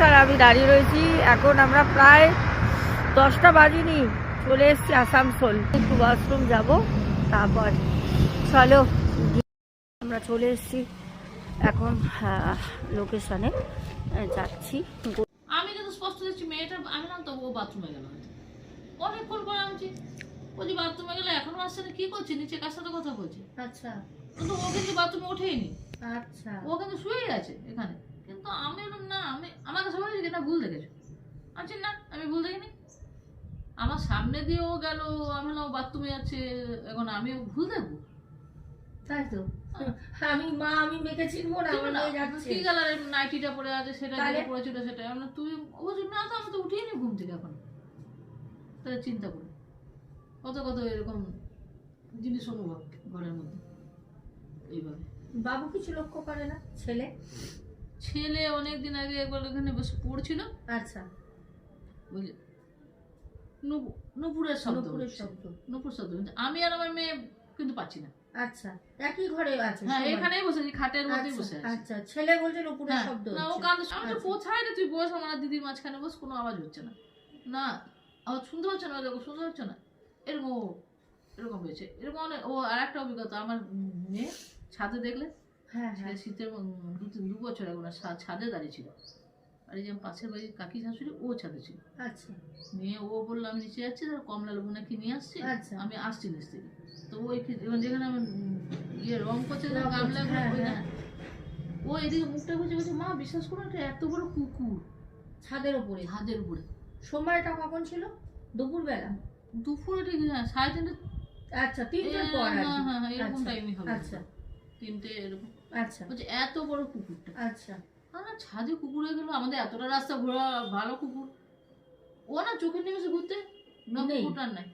আর আমি দাঁড়িয়ে রয়েছি। এখন আমরা প্রায় 10টা বাজিনি চলে এসেছি আসানসোল। একটু ওয়াশরুম যাব, তারপর চলো আমরা চলে এসেছি এখন লোকেশনে যাচ্ছি। আমি কিন্তু স্পষ্ট দেখছি মেয়েটা, আমি না তো ও বাথরুমে গেল, অনেকক্ষণ পরে আমি বলছি বাথরুমে গেলে এখনো আসছে না, কি করছে নিচে কার সাথে কথা বলছে। আচ্ছা, কিন্তু ও কিন্তু বাথরুমে ওঠেইনি। আচ্ছা, ও কিন্তু শুয়েই আছে এখানে। কিন্তু আমি না, আমাকে সবাই বলছে এটা ভুল দেখেছো। আমি না, আমি ভুল দেখিনি। আমার সামনে দিয়ে ও গেল, আমি না ও বাথরুমে যাচ্ছে, এখন আমি ভুল দেখবো? তাই তো। আমি মেয়েকে চিনবো না, আমার মেয়ে যাচ্ছে। কি কালারের নাইটিটা পরে আছে সেটা যেটা পরেছিল সেটা, তুই বলছিস না তো আমি তো উঠিনি ঘুম থেকে এখন। তাহলে চিন্তা করি কত কত এরকম জিনিস অনুভব ঘরের মধ্যে এইভাবে। বাবু কিছু লক্ষ্য করে না? ছেলে অনেকদিন আগে একবার ওখানে বসে পড়ছিল। আচ্ছা, বুঝলি, নুপুরের শব্দ, নুপুর শব্দ, আমি আর আমার মেয়ে কিন্তু পাচ্ছি না। আচ্ছা, একই ঘরে আছে? হ্যাঁ, এখানেই বসেছি, খাটের মধ্যেই বসে আছি। আচ্ছা, ছেলে বলছে নুপুরের শব্দ না, ও কাঁদছে। আমি তো কোথায় রে, তুই বস আমার দিদির মাঝখানে বস, কোনো আওয়াজ হচ্ছে না। না আওয়াজ শুনতে পাচ্ছ না, দেখো শুনতে পাচ্ছ না, এরকম এরকম হয়েছে। এরকম ও আর একটা অভিজ্ঞতা, আমার মেয়ে ছাদে দেখলে, হ্যাঁ শীতের 2 বছর এখন ছাদে দাঁড়িয়ে ছিল। আর এই যে পাশের বাড়ির কাকি শাশুড়ি, ও ছাদে ছিল। আচ্ছা, নিয়ে ও বললাম নিচে যাচ্ছি, তার কমলা লেবু নাকি নিয়ে আসছি, আমি আসছি নিচ থেকে। তো ওই যেখানে আমার রং করছে গামলা, ও এদিকে মুখটা বুঝে বলছে, মা বিশ্বাস করো এটা এত বড় কুকুর ছাদের উপরে। সময়টা কখন ছিল? দুপুরে ঠিক 3:30। আচ্ছা, 3টের পর। হ্যাঁ, এরকম টাইমই হবে। আচ্ছা, 3টে এরকম। আচ্ছা, বলছে এত বড় কুকুরটা। আচ্ছা, না ছাদে কুকুর হয়ে গেল, আমাদের এতটা রাস্তা ঘোরা, ভালো কুকুর। ও না চোখের নিমেষে ঘুরতে, না কুকুরটার নাই।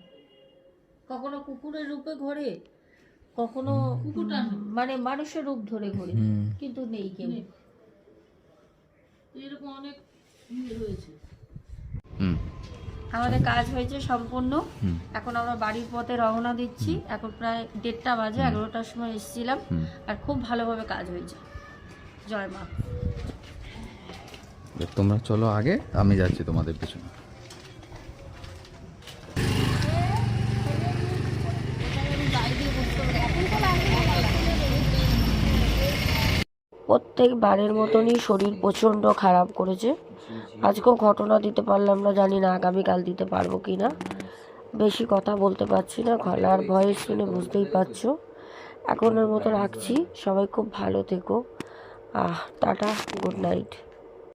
কখনো কুকুরের রূপে ঘোরে, কখনো কুকুরটা মানে মানুষের রূপ ধরে ঘোরে, কিন্তু নেই কেউ। এরকম অনেক রয়েছে। আমাদের কাজ হয়েছে সম্পূর্ণ। এখন আমরা বাড়ির পথে রওনা দিচ্ছি। এখন প্রায় 1:30টা বাজে, 11টার সময় এসেছিলাম, আর খুব ভালোভাবে কাজ হয়েছে। জয় মা। তোমরা চলো আগে, আমি যাচ্ছি তোমাদের পেছনে। প্রত্যেকবারের মতনই শরীর প্রচণ্ড খারাপ করেছে। আজকেও ঘটনা দিতে পারলাম না, জানি না আগামীকাল দিতে পারবো কি না। বেশি কথা বলতে পারছি না, গলার ভয়েস শুনে বুঝতেই পারছো। এখনের মতো রাখছি, সবাই খুব ভালো থেকো। Tata, good night.